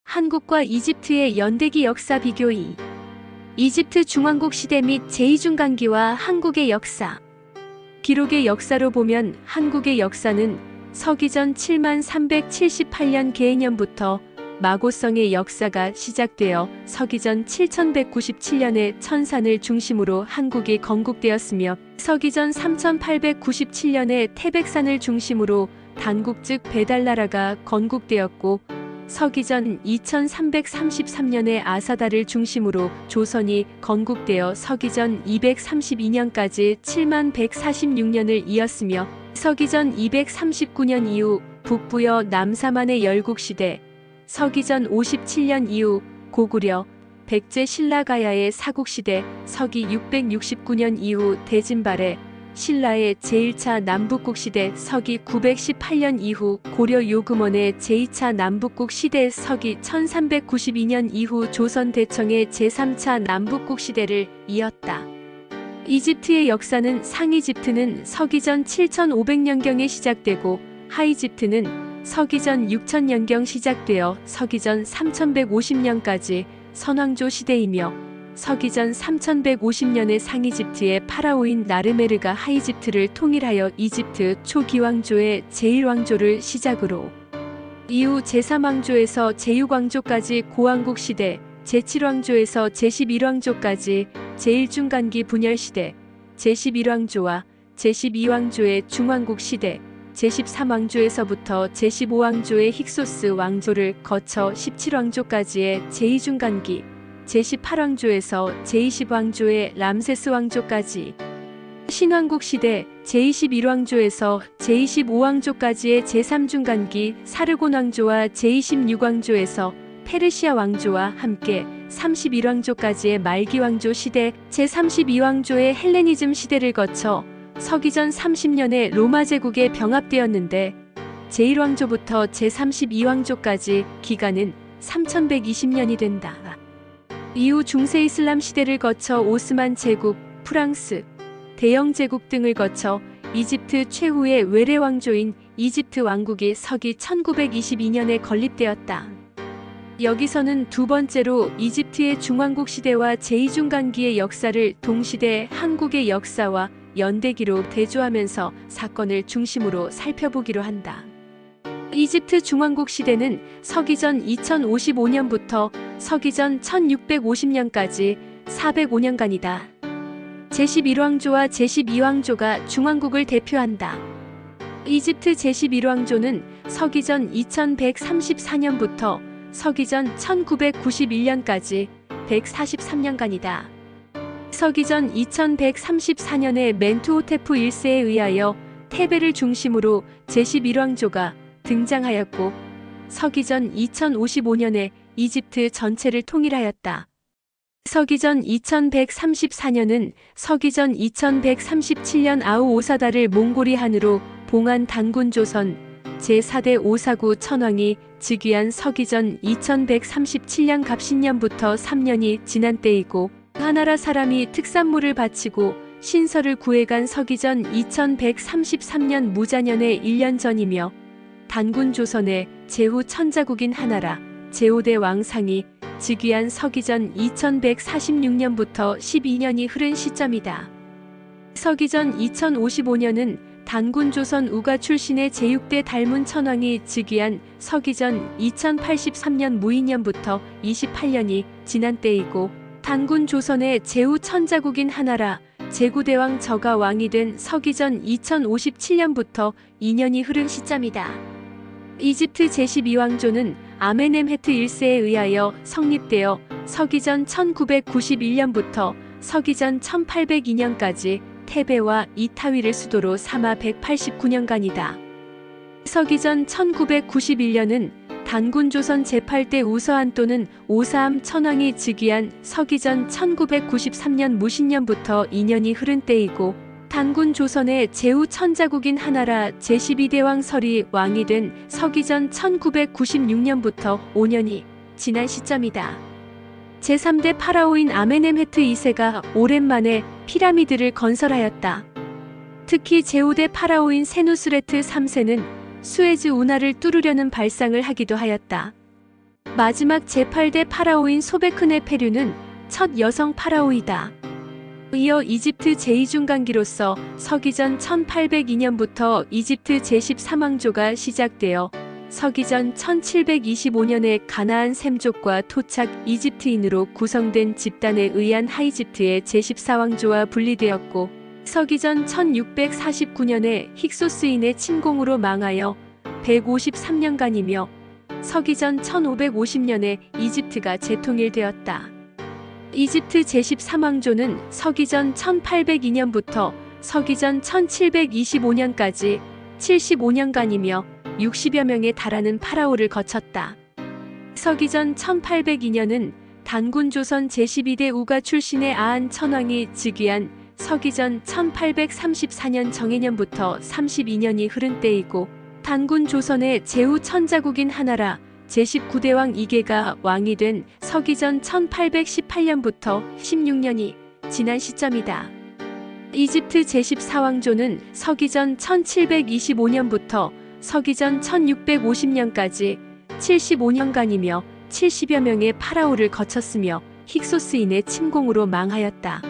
한국과 이집트의 연대기 역사 비교 2. 이집트 중왕국 시대 및 제2중간기와 한국의 역사. 기록의 역사로 보면 한국의 역사는 서기전 7378년 개해년부터 마고성의 역사가 시작되어 서기전 7197년에 천산을 중심으로 한국이 건국되었으며 서기전 3897년에 태백산을 중심으로 단국 즉 배달나라가 건국되었고 서기전 2333년에 아사다를 중심으로 조선이 건국되어 서기전 232년까지 7146년을 이었으며 서기전 239년 이후 북부여 남사만의 열국시대, 서기전 57년 이후 고구려, 백제 신라가야의 사국시대, 서기 669년 이후 대진발해, 신라의 제1차 남북국 시대, 서기 918년 이후 고려 요금원의 제2차 남북국 시대, 서기 1392년 이후 조선 대청의 제3차 남북국 시대를 이었다. 이집트의 역사는 상이집트는 서기전 7500년경에 시작되고 하이집트는 서기전 6000년경 시작되어 서기전 3150년까지 선왕조 시대이며 서기전 3150년에 상이집트의 파라오인 나르메르가 하이집트를 통일하여 이집트 초기왕조의 제1왕조를 시작으로 이후 제3왕조에서 제6왕조까지 고왕국 시대, 제7왕조에서 제11왕조까지 제1중간기 분열 시대, 제11왕조와 제12왕조의 중왕국 시대, 제13왕조에서부터 제15왕조의 힉소스 왕조를 거쳐 17왕조까지의 제2중간기, 제18왕조에서 제20왕조의 람세스 왕조까지 신왕국 시대, 제21왕조에서 제25왕조까지의 제3중간기 사르곤 왕조와 제26왕조에서 페르시아 왕조와 함께 31왕조까지의 말기 왕조 시대, 제32왕조의 헬레니즘 시대를 거쳐 서기전 30년에 로마 제국에 병합되었는데 제1왕조부터 제32왕조까지 기간은 3120년이 된다. 이후 중세 이슬람 시대를 거쳐 오스만 제국, 프랑스, 대영 제국 등을 거쳐 이집트 최후의 외래 왕조인 이집트 왕국이 서기 1922년에 건립되었다. 여기서는 두 번째로 이집트의 중왕국 시대와 제2중간기의 역사를 동시대 한국의 역사와 연대기로 대조하면서 사건을 중심으로 살펴보기로 한다. 이집트 중왕국 시대는 서기전 2055년부터 서기전 1650년까지 405년간이다. 제11왕조와 제12왕조가 중왕국을 대표한다. 이집트 제11왕조는 서기전 2134년부터 서기전 1991년까지 143년간이다. 서기전 2134년에 멘투호테프 1세에 의하여 테베를 중심으로 제11왕조가 등장하였고 서기전 2055년에 이집트 전체를 통일하였다. 서기전 2134년은 서기전 2137년 아우오사다를 몽골이-한으로 봉한 단군 조선 제4대 오사구 천왕이 즉위한 서기전 2137년 갑신년부터 3년이 지난 때이고 하나라 사람이 특산물을 바치고 신설을 구해간 서기전 2133년 무자년의 1년 전이며 단군 조선의 제후 천자국인 하나라 제5대 왕상이 즉위한 서기전 2146년부터 12년이 흐른 시점이다. 서기전 2055년은 단군 조선 우가 출신의 제6대 달문 천왕이 즉위한 서기전 2083년 무인년부터 28년이 지난 때이고 단군 조선의 제후 천자국인 하나라 제9대왕 저가 왕이 된 서기전 2057년부터 2년이 흐른 시점이다. 이집트 제12왕조는 아메넴헤트 1세에 의하여 성립되어 서기전 1991년부터 서기전 1802년까지 테베와 이타위를 수도로 삼아 189년간이다. 서기전 1991년은 단군 조선 제8대 우서한 또는 오사암 천왕이 즉위한 서기전 1993년 무신년부터 2년이 흐른 때이고 단군 조선의 제후 천자국인 하나라 제12대왕 설이 왕이 된 서기전 1996년부터 5년이 지난 시점이다. 제3대 파라오인 아메넴헤트 2세가 오랜만에 피라미드를 건설하였다. 특히 제5대 파라오인 세누스레트 3세는 수에즈 운하를 뚫으려는 발상을 하기도 하였다. 마지막 제8대 파라오인 소베크네페류는 첫 여성 파라오이다. 이어 이집트 제2중간기로서 서기전 1802년부터 이집트 제13왕조가 시작되어 서기전 1725년에 가나안 셈족과 토착 이집트인으로 구성된 집단에 의한 하이집트의 제14왕조와 분리되었고, 서기전 1649년에 힉소스인의 침공으로 망하여 153년간이며 서기전 1550년에 이집트가 재통일되었다. 이집트 제13왕조는 서기전 1802년부터 서기전 1725년까지 75년간이며 60여 명에 달하는 파라오를 거쳤다. 서기전 1802년은 단군 조선 제12대 우가 출신의 아한 천왕이 즉위한 서기전 1834년 정해년부터 32년이 흐른 때이고, 단군 조선의 제후 천자국인 하나라 제19대왕 이계가 왕이 된 서기전 1818년부터 16년이 지난 시점이다. 이집트 제14왕조는 서기전 1725년부터 서기전 1650년까지 75년간이며 70여 명의 파라오를 거쳤으며 힉소스인의 침공으로 망하였다.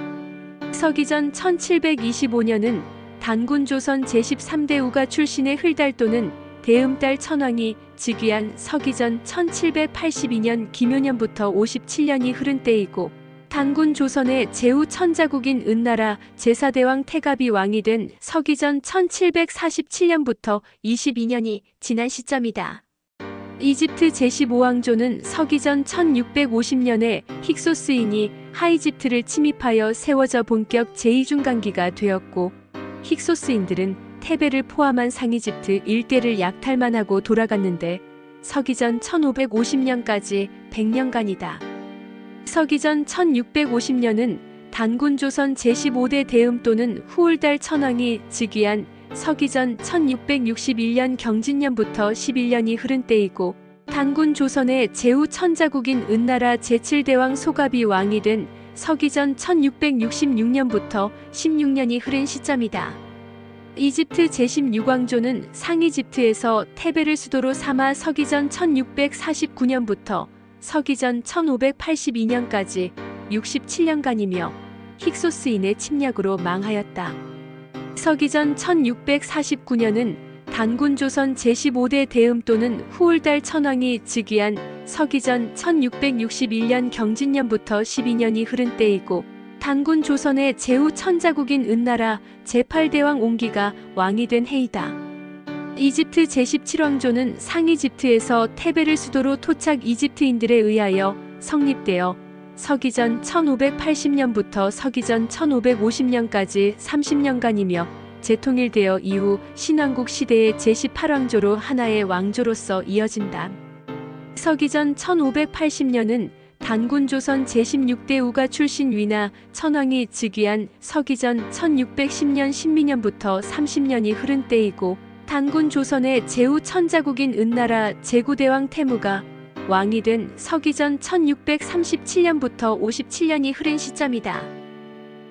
서기전 1725년은 단군 조선 제13대 우가 출신의 흘달도는 대음달 천왕이 즉위한 서기전 1782년 기묘년부터 57년이 흐른 때이고, 단군 조선의 제후 천자국인 은나라 제4대왕 태갑이 왕이 된 서기전 1747년부터 22년이 지난 시점이다. 이집트 제15왕조는 서기전 1650년에 힉소스인이 하이집트를 침입하여 세워져 본격 제2중간기가 되었고, 힉소스인들은 테베를 포함한 상이집트 일대를 약탈만하고 돌아갔는데 서기전 1550년까지 100년간이다. 서기전 1650년은 단군 조선 제15대 대음 또는 후울달 천왕이 즉위한 서기전 1661년 경진년부터 11년이 흐른 때이고, 단군 조선의 제후 천자국인 은나라 제7대왕 소갑이 왕이 된 서기전 1666년부터 16년이 흐른 시점이다. 이집트 제16왕조는 상이집트에서 테베를 수도로 삼아 서기전 1649년부터 서기전 1582년까지 67년간이며 힉소스인의 침략으로 망하였다. 서기전 1649년은 단군 조선 제15대 대음 또는 후울달 천왕이 즉위한 서기전 1661년 경진년부터 12년이 흐른 때이고, 단군 조선의 제후 천자국인 은나라 제8대왕 옹기가 왕이 된 해이다. 이집트 제17왕조는 상이집트에서 테베를 수도로 토착 이집트인들에 의하여 성립되어 서기전 1580년부터 서기전 1550년까지 30년간이며 재통일되어 이후 신왕국 시대의 제18왕조로 하나의 왕조로서 이어진다. 서기전 1580년은 단군 조선 제16대 우가 출신 위나 천왕이 즉위한 서기전 1610년 신미년부터 30년이 흐른 때이고, 단군 조선의 제후 천자국인 은나라 제9대왕 태무가 왕이 된 서기전 1637년부터 57년이 흐른 시점이다.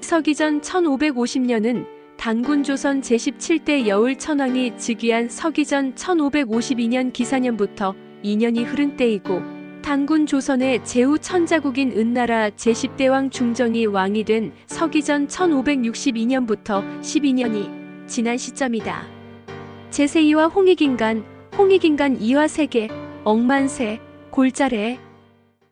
서기전 1550년은 단군 조선 제17대 여울 천왕이 즉위한 서기전 1552년 기사년부터 2년이 흐른 때이고, 단군 조선의 제후 천자국인 은나라 제10대왕 중정이 왕이 된 서기전 1562년부터 12년이 지난 시점이다. 제세이와 홍익인간, 홍익인간 이화세계, 억만세, 골자래,